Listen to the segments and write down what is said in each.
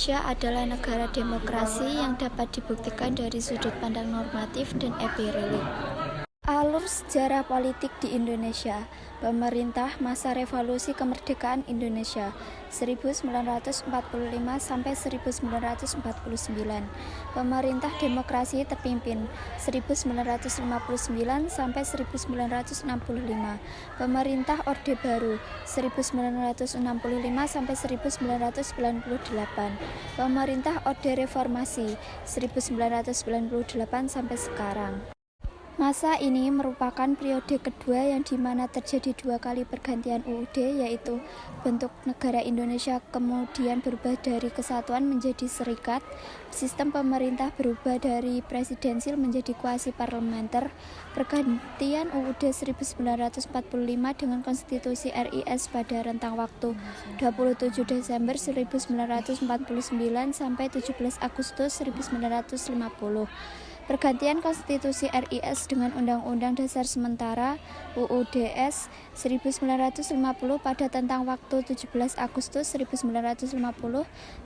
Indonesia adalah negara demokrasi yang dapat dibuktikan dari sudut pandang normatif dan empirik. Alur sejarah politik di Indonesia. Pemerintah masa revolusi kemerdekaan Indonesia 1945 sampai 1949. Pemerintah demokrasi terpimpin 1959 sampai 1965. Pemerintah Orde Baru 1965 sampai 1998. Pemerintah Orde Reformasi 1998 sampai sekarang. Masa ini merupakan periode kedua yang dimana terjadi 2 kali pergantian UUD, yaitu bentuk negara Indonesia kemudian berubah dari kesatuan menjadi serikat, sistem pemerintah berubah dari presidensil menjadi kuasi parlementer, pergantian UUD 1945 dengan konstitusi RIS pada rentang waktu 27 Desember 1949 sampai 17 Agustus 1950. Pergantian konstitusi RIS dengan Undang-Undang Dasar Sementara UUDS 1950 pada tentang waktu 17 Agustus 1950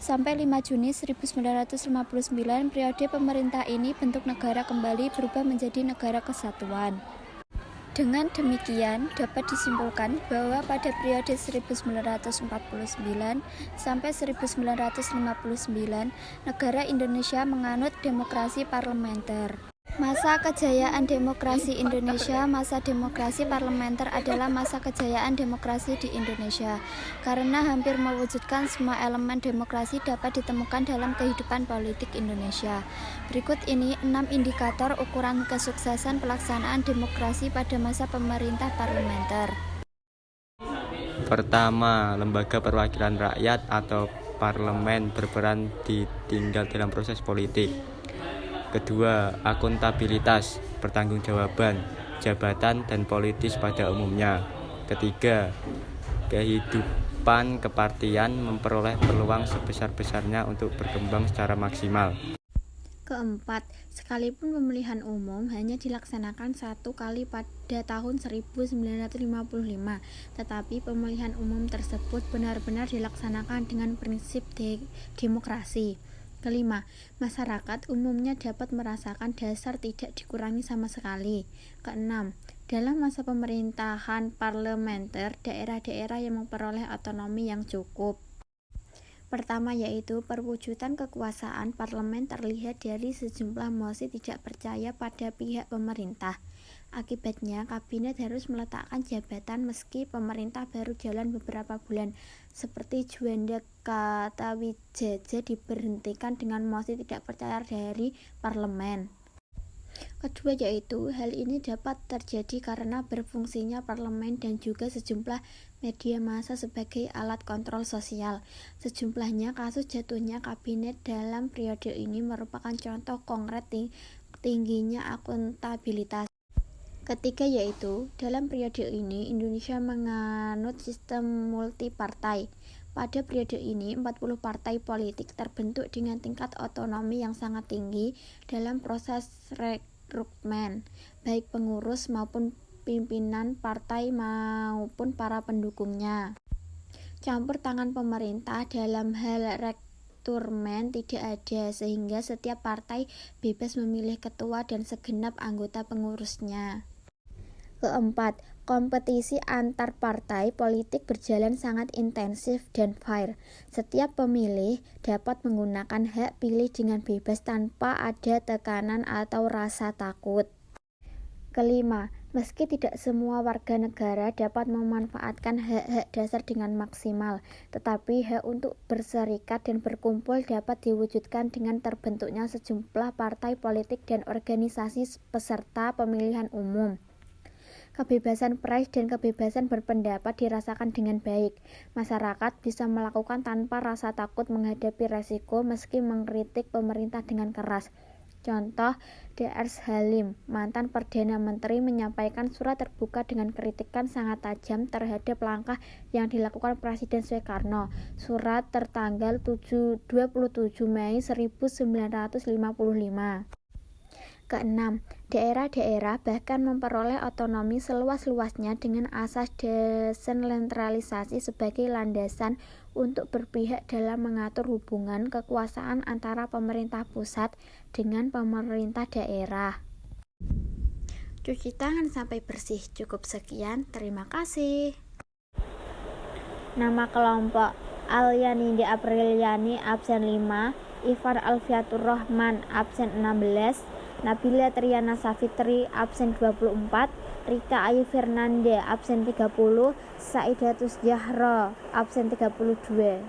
sampai 5 Juni 1959. Periode pemerintah ini bentuk negara kembali berubah menjadi negara kesatuan. Dengan demikian, dapat disimpulkan bahwa pada periode 1949 sampai 1959, negara Indonesia menganut demokrasi parlementer. Masa kejayaan demokrasi Indonesia. Masa demokrasi parlementer adalah masa kejayaan demokrasi di Indonesia, karena hampir mewujudkan semua elemen demokrasi dapat ditemukan dalam kehidupan politik Indonesia. Berikut ini 6 indikator ukuran kesuksesan pelaksanaan demokrasi pada masa pemerintah parlementer. Pertama, lembaga perwakilan rakyat atau parlemen berperan ditinggal dalam proses politik. Kedua, akuntabilitas, pertanggungjawaban, jabatan dan politis pada umumnya. Ketiga, kehidupan kepartian memperoleh peluang sebesar-besarnya untuk berkembang secara maksimal. Keempat, sekalipun pemilihan umum hanya dilaksanakan 1 kali pada tahun 1955, tetapi pemilihan umum tersebut benar-benar dilaksanakan dengan prinsip demokrasi. Kelima, masyarakat umumnya dapat merasakan dasar tidak dikurangi sama sekali. Keenam, dalam masa pemerintahan parlementer, daerah-daerah yang memperoleh otonomi yang cukup. Pertama, yaitu perwujudan kekuasaan parlemen terlihat dari sejumlah mosi tidak percaya pada pihak pemerintah. Akibatnya, kabinet harus meletakkan jabatan meski pemerintah baru jalan beberapa bulan, seperti Juanda Kertawijaya diberhentikan dengan mosi tidak percaya dari parlemen. Kedua, yaitu hal ini dapat terjadi karena berfungsinya parlemen dan juga sejumlah media massa sebagai alat kontrol sosial. Sejumlahnya kasus jatuhnya kabinet dalam periode ini merupakan contoh konkret tingginya akuntabilitas. Ketiga, yaitu dalam periode ini Indonesia menganut sistem multipartai. Pada periode ini 40 partai politik terbentuk dengan tingkat otonomi yang sangat tinggi dalam proses rekrutmen, baik pengurus maupun pimpinan partai maupun para pendukungnya. Campur tangan pemerintah dalam hal rekrutmen tidak ada, sehingga setiap partai bebas memilih ketua dan segenap anggota pengurusnya. Keempat, kompetisi antar partai politik berjalan sangat intensif dan fair. Setiap pemilih dapat menggunakan hak pilih dengan bebas tanpa ada tekanan atau rasa takut. Kelima, meski tidak semua warga negara dapat memanfaatkan hak-hak dasar dengan maksimal, tetapi hak untuk berserikat dan berkumpul dapat diwujudkan dengan terbentuknya sejumlah partai politik dan organisasi peserta pemilihan umum. Kebebasan pers dan kebebasan berpendapat dirasakan dengan baik. Masyarakat bisa melakukan tanpa rasa takut menghadapi resiko meski mengkritik pemerintah dengan keras. Contoh, Dr. Halim, mantan Perdana Menteri, menyampaikan surat terbuka dengan kritikan sangat tajam terhadap langkah yang dilakukan Presiden Soekarno. Surat tertanggal 27 Mei 1955. Keenam, daerah-daerah bahkan memperoleh otonomi seluas-luasnya dengan asas desentralisasi sebagai landasan untuk berpihak dalam mengatur hubungan kekuasaan antara pemerintah pusat dengan pemerintah daerah. Cuci tangan sampai bersih. Cukup sekian, terima kasih. Nama kelompok: Alyanindi Apriliani absen 5, Ivar Alfiatur Rahman absen 16, Nabila Triana Safitri absen 24, Rika Ayu Fernande absen 30, Saidatus Zahra absen 32.